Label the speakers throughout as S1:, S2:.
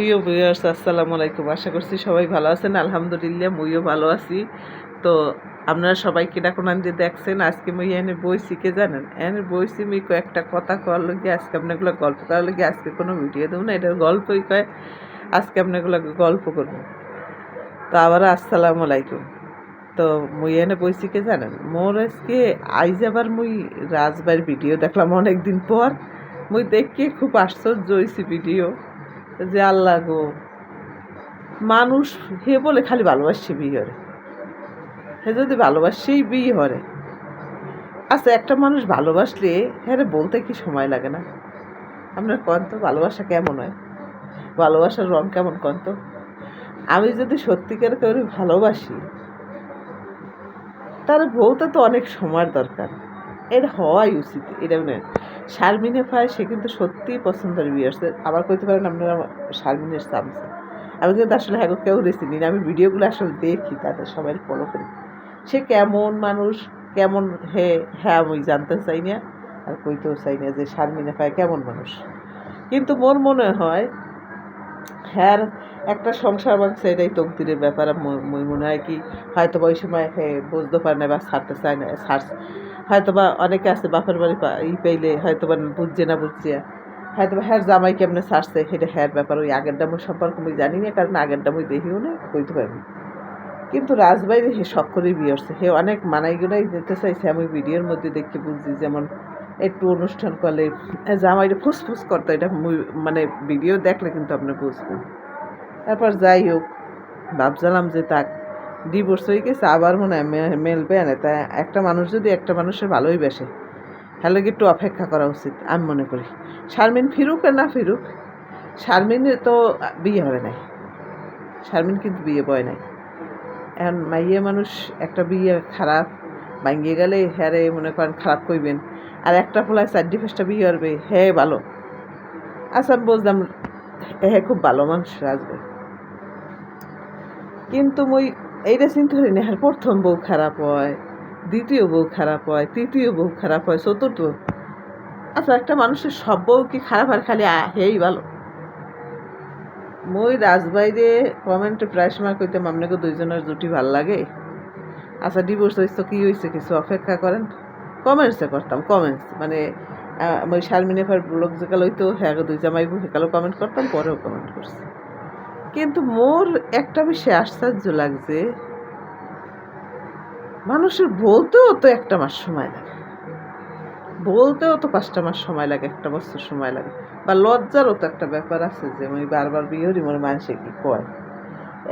S1: প্রিয় ভিউয়ার্স, আসসালামু আলাইকুম। আশা করছি সবাই ভালো আছেন। আলহামদুলিল্লাহ মুইও ভালো আছি। তো আপনারা সবাই কিনা কোনান দিয়ে দেখছেন। আজকে মুই এনে বইছি কে জানেন? এনে বইছি মুই কয়েকটা কথা কওয়ার লগে আজকে আপনাগুলো গল্প করার লগে আজকে কোনো ভিডিও দেব না। এটার গল্পই কয় আজকে আপনাগুলো গল্প করব। তো আবার আসসালামু আলাইকুম। তো মুই এনে বইছি কে জানেন? মোর আজকে আইজ আবার মুই রাজবাড়ির ভিডিও দেখলাম অনেকদিন পর। মুই দেখে খুব আশ্চর্য হইছি ভিডিও যে আল্লাহ গো, মানুষ হে বলে খালি ভালোবাসছে বিয়ে হরে। হে যদি ভালোবাসছেই বিয়ে হরে, আচ্ছা একটা মানুষ ভালোবাসলে হ্যাঁ বলতে কি সময় লাগে না? আপনার কন তো ভালোবাসা কেমন হয়, ভালোবাসার রং কেমন কন তো? আমি যদি সত্যিকার করে ভালোবাসি, তার বলতে তো অনেক সময়ের দরকার। এটা হওয়াই উচিত। এটা মানে শারমিনে পায়, সে কিন্তু সত্যিই পছন্দের বিয়ে আসছে। আবার কইতে পারেন আপনারা শারমিনের চামচা। আমি কিন্তু আসলে হ্যাঁ কেউ চিনি না। আমি ভিডিওগুলো আসলে দেখি, তাদের সবাই ফলো করি। সে কেমন মানুষ, কেমন হ্যাঁ আমি জানতে চাই না, আর কইতেও চাই না যে শারমিনে পায় কেমন মানুষ। কিন্তু মোর মনে হয় হ্যাঁ একটা সংসার ভাঙছে, এটাই তকদিরের ব্যাপার। মই মনে হয় কি হয়তো বা ওই সময় বুঝতে পারে না বা ছাড়তে চায় না, হয়তো বা অনেকে আছে বাপের বাড়ি পাইলে হয়তো বা বুঝছে না বুঝছে, হয়তো বা হ্যাঁ জামাই কেমনে ছাড়ছে সেটা হ্যাঁ ব্যাপার। ওই আগের ডামুর সম্পর্কে আমি জানি না, কারণ আগের ডামুই দেখিও না, কইতে পারি। কিন্তু রাজবাড়ি হে শখ করেই বিয়ে হচ্ছে। হে অনেক মানাইগুলাই যেতে চাইছে, আমি ভিডিওর মধ্যে দেখে বুঝছি। যেমন একটু অনুষ্ঠান করলে জামাইটা ফুসফুস করতো, এটা মানে ভিডিও দেখলে কিন্তু আপনি বুঝবেন। তারপর যাই হোক, ভাবছিলাম যে তাক ডিভোর্স হয়ে গেছে, আবার মনে হয় মেলবে না। তাই একটা মানুষ যদি একটা মানুষের ভালোই বেসে, হ্যালো একটু অপেক্ষা করা উচিত আমি মনে করি। শারমিন ফিরুক আর না ফিরুক, শারমিনের তো বিয়ে হবে নাই। শারমিন কিন্তু বিয়ে বয় নাই। এখন মাইয়ে মানুষ একটা বিয়ে খারাপ ভাঙ্গিয়ে গেলে হ্যাঁ রে মনে করেন খারাপ কইবেন, আর একটা পোলায় 4-5টা বিয়ে করবে হ্যাঁ ভালো। আচ্ছা আমি বুঝলাম হ্যাঁ খুব ভালো মানুষ আসবে, কিন্তু মই এইটা চিন্তা করি না হ্যাঁ প্রথম বউ খারাপ হয়, দ্বিতীয় বউ খারাপ হয়, তৃতীয় বউ খারাপ হয়, চতুর্থ। আচ্ছা একটা মানুষের সব বউ কি খারাপ আর খালি হেই ভালো? মই রাজবাইরে কমেন্টে প্রায় সময় কইতাম আপনাকে দুইজনের জুটি ভাল লাগে। আচ্ছা ডিভোর্স হয়েছে কি হয়েছে, কিছু অপেক্ষা করেন। কমেন্টসে করতাম, কমেন্টস মানে ওই শারমিনে ভাইয়ের ব্লগ যেকাল হইতো হ্যাঁ দুই জামাইবু সেকালেও কমেন্ট করতাম, পরেও কমেন্ট করছি। কিন্তু মোর একটা বিষয় আশ্চর্য লাগছে, মানুষের বলতেও তো 1 মাস সময় লাগে, বলতেও তো 5টা মাস সময় লাগে, 1 বছর সময় লাগে। বা লজ্জারও তো একটা ব্যাপার আছে যে আমি বারবার বিয়ে হরি মোর মানুষে কি কয়।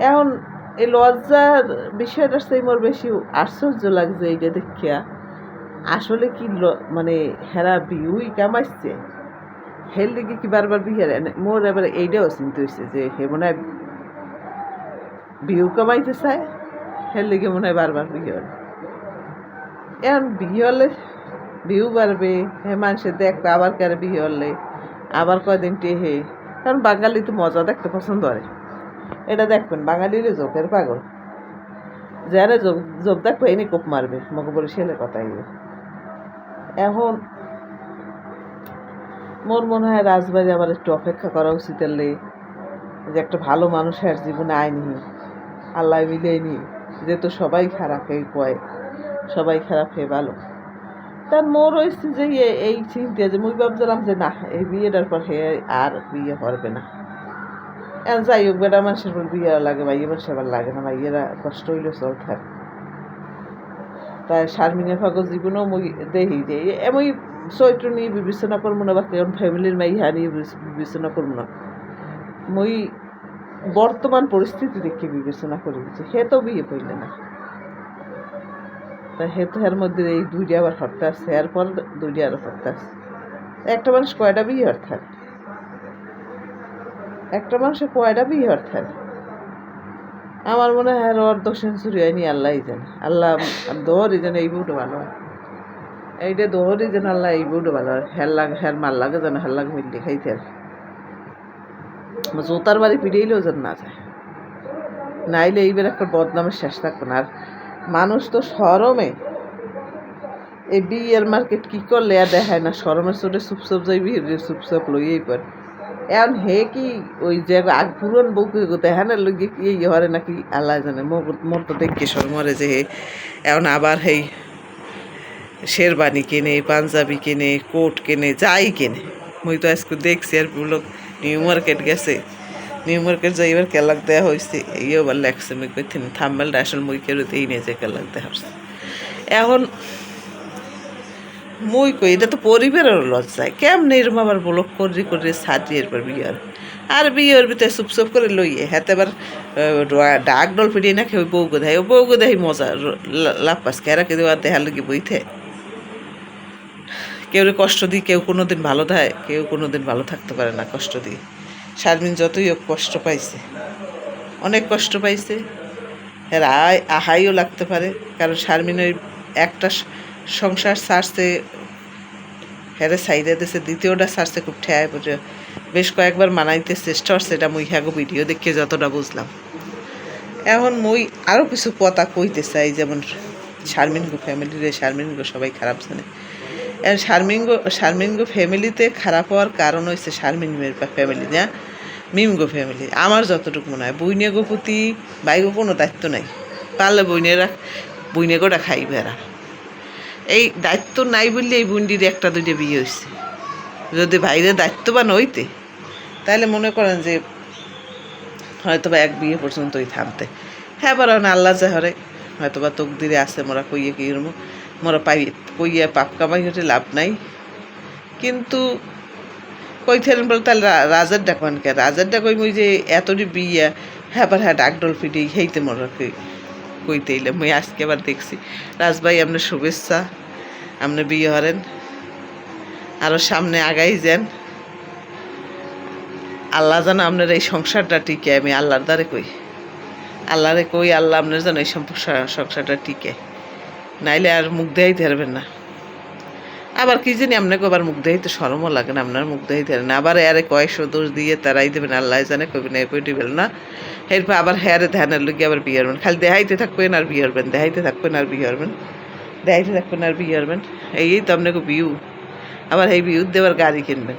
S1: এখন এই লজ্জার বিষয়টার সেই মোর বেশি আশ্চর্য লাগছে এইটা দেখিয়া। আসলে কি মানে হেরা বিউই কামাইছে, হের লিগে কি বারবার বিয়ে মোর এবার এইটাও চিন্তা হয়েছে যে হে মনে হয় বিউ কামাইতে চায়, হের লিগে মনে হয় বারবার বিয়ে হলে। এখন বিয়ে হলে ভিউ বাড়বে, হ্যাঁ মানুষের দেখবে, আবার কারে বিয়ে হলে আবার কয়দিন টেহে। কারণ বাঙালি তো মজা দেখতে পছন্দ করে। এটা দেখবেন বাঙালির জোকের পাগল, যারা যোগ দেখবে এনে কোপ মারবে, মগে বরিশালের কথা এগুলো। এখন মোর মনে হয় রাজবাড়ি আবার একটু অপেক্ষা করা উচিত, এলে যে একটা ভালো মানুষের জীবনে আইনি আল্লাহ মিলেনি, যেহেতু সবাই খারাপ এই কয়, সবাই খারাপ হে ভালো। তার মোর হয়েছে যে এই চিন্তা যে মুই ভাবছিলাম যে না এই বিয়েটার পর হে আর বিয়ে করবে না। যাই হোক বেটা মানুষের পর বিয়ে লাগে, মাইয়ে মানুষের আবার লাগে না, মাইয়েরা কষ্ট হইলে চলতে থাকে। তাই শারমিনের ভাগর জীবনেও মুই দেখি যে এমনি চরিত্র নিয়ে বিবেচনা করবো না, বা কেমন ফ্যামিলির মাইয়া নিয়ে বিবেচনা করবো না। মুই বর্তমান পরিস্থিতি দেখে বিবেচনা করি যে হে তো বিয়ে করলে না, তা হে তো এর মধ্যে এই 2টা আবার হরতে আসছে, এরপর 2টা আরো হরতে আসছে। একটা মানুষ কয়টা বিয়ে হরতে থাকে? একটা মানুষের কয়টা বিয়ে হরতে থাকে? আমার মনে হয় অর্ধ-সেঞ্চুরি হয়নি, আল্লাহই জানে। আল্লাহ দোহরই যেন এই বউটা ভালো হয়, এইটা দোহরই যেন আল্লাহ এই বউটা ভালো হয়। হ্যার মাল লাগে যেন হের লাগে মিললে খাইতে আর জোতার বাড়ি পিড়েইলেও যেন না যায়, নাইলে এইবার একটা বদনামের শেষ থাকবে না। আর মানুষ তো শরমে এই বিয়ের মার্কেট কি করলে আর দেখায় না, শরমের চোটে চুপচাপ যাইবি, চুপচাপ লইয়েই পার। এখন হে কি ওই যে আগ পুরন বউকে দেখানোর লগে কি ইয়ে হরে নাকি আল্লাহ জানে। মোর তো দেখে মরে যে হে এখন আবার হেই শেরবানি কেনে, পাঞ্জাবি কেনে, কোট কেনে, যাই কেনে। মুই তো আজকে দেখছি আর লোক নিউ মার্কেট গেছে, নিউ মার্কেট যাই এবার কেলাক দেওয়া হয়েছে, এইও আবার লাগছে। মুই কইতেন থাম্বেলটা আসলে মুই কেউ এই নিয়ে যে কেলাক দেওয়া হচ্ছে। এখন মুই কই এটা তো পরিবারের লজ্জায় কেমন এরম আবার ব্লক করে সাজিয়ে এরপর বিয়ের আর বিয়ের ভিতরে চুপ করে লইয়ে হাতে আবার ডাক ডল ফিরিয়ে না খেয়ে ওই বউকে দেয়, ও বউকে দেয় মজা লাভ পাস কেরাকে দেওয়া দেখার লোক বইতে কেউ কষ্ট দিই, কেউ কোনো দিন ভালো দেয়, কেউ কোনো দিন ভালো থাকতে পারে না কষ্ট দিয়ে। শারমিন যতই হোক কষ্ট পাইছে, অনেক কষ্ট পাইছে, এর আহাইও লাগতে পারে। কারণ শারমিন ওই একটা সংসার ছাড়ছে, হ্যারে সাইডে দিয়েছে, দ্বিতীয়টা ছাড়ছে খুব ঠেয়ায় পড়ে, বেশ কয়েকবার মানাইতে চেষ্টা করছে। এটা মুই হ্যাগো ভিডিও দেখে যতটা বুঝলাম। এখন মুই আরও কিছু কথা কইতে চাই, যেমন শারমিনগো ফ্যামিলিরে, শারমিনগো সবাই খারাপ জানে। শারমিনগো ফ্যামিলিতে খারাপ হওয়ার কারণ হয়েছে শারমিন মেয়ের ফ্যামিলি না, মিমগো ফ্যামিলি। আমার যতটুকু মনে হয় বইনেগো প্রতি বাইগো কোনো দায়িত্ব নাই, পারলে বইনেগোটা খাইবে এরা। এই দায়িত্ব নাই বললে এই বুন্ডির একটা দুইটা বিয়ে হয়েছে। যদি বাইরে দায়িত্ববান হইতে তাহলে মনে করেন যে হয়তো বা এক বিয়ে পর্যন্তই থামতে। হ্যাঁ বড় আল্লাহ যা হরে হয়তো বা তকদিরে আছে, মোরা কইয়ে কি মোরা কইয়ে পাপ কামাই হতে লাভ নাই। কিন্তু কইতেন বলে তাহলে রাজার ডাকবান কে, রাজার ডাক ওই যে এতটি বিয়া হ্যাঁ হ্যাঁ ডাকডল ফিটে হেইতে মোরা কইতে এলে। মুই আজকে আবার দেখছি রাজভাই আপনার শুভেচ্ছা, আপনি বিয়ে হরেন, আরও সামনে আগাই যান। আল্লাহ যেন আপনার এই সংসারটা টিকে, আমি আল্লাহর দ্বারে কই, আল্লাহরে কই আল্লাহ আপনার যেন এই সংসারটা টিকে, নাইলে আর মুখ দেখাইতে পারবেন না। আবার কি জানি আপনাকে আবার মুখ দেখাইতে শরমও লাগে না, আপনার মুখ দেখাইতে পারেন না। আবার এরে কয়েকশো দোষ দিয়ে তারাই দেবেন, আল্লাহ জানে কবি না কই দিবেন না। এরপর আবার হ্যারে ধ্যানের লোক আবার বিয়ে হবেন, খালি দেখাইতে থাকবেন আর বিয়ে হবেন, দেখাইতে থাকবেন আর বিয়ে হবেন, দেখাইতে থাকবেন আর বিয়ে হবেন। এই তো আপনাকে বিউ, আবার এই বিউ দেওয়ার গাড়ি কিনবেন,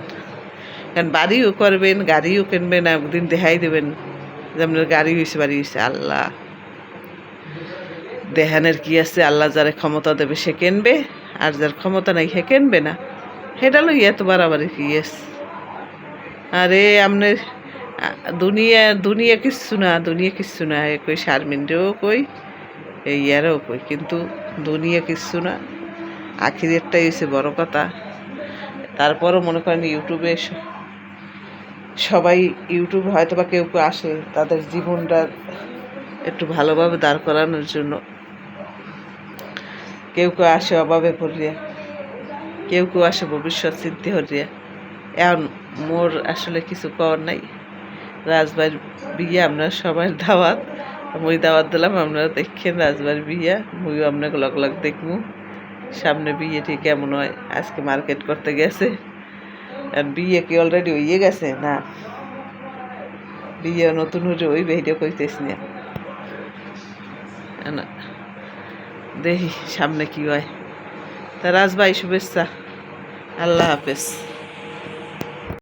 S1: কারণ বাড়িও করবেন, গাড়িও কিনবেন, একদিন দেখাই দেবেন যে আপনার গাড়ি হয়েছে, বাড়ি হয়েছে। আল্লাহ দেহানের কি আছে, আল্লাহ যারে ক্ষমতা দেবে সে কিনবে, আর যার ক্ষমতা নাই সে কিনবে না। সেটা লই এত বাড়াবাড়ি কি আছে? আরে আপনার দুনিয়া কিচ্ছু না, দুনিয়া কিচ্ছু না। কই শারমিনরেও কই, এই ইয়ারও কই, কিন্তু দুনিয়া কিচ্ছু না, আখিরেরটাই হয়েছে বড় কথা। তারপরও মনে করেন ইউটিউবে সবাই ইউটিউবে হয়তো বা কেউ আসে তাদের জীবনটা একটু ভালোভাবে দাঁড় করানোর জন্য, কেউ আসে অভাবে পড়িয়া, কেউ আসে ভবিষ্যৎ চিন্তা হরিয়া। এখন মোর আসলে কিছু করার নাই। রাজবাড়ির বিয়ে আপনার সবার দাওয়াত, মুই দাওয়াত দিলাম, আপনারা দেখছেন রাজবাড়ির বিয়ে, মুইও আপনাকে লগ দেখবো সামনে বিয়ে ঠিক কেমন হয়। আজকে মার্কেট করতে গেছে, আর বিয়ে কি অলরেডি হইয়ে গেছে না, বিয়ে নতুন হয়ে ওই ভিডিও কইতেছি না, দেখি সামনে কি হয়। তা রাজভাই শুভেচ্ছা, আল্লাহ হাফেজ।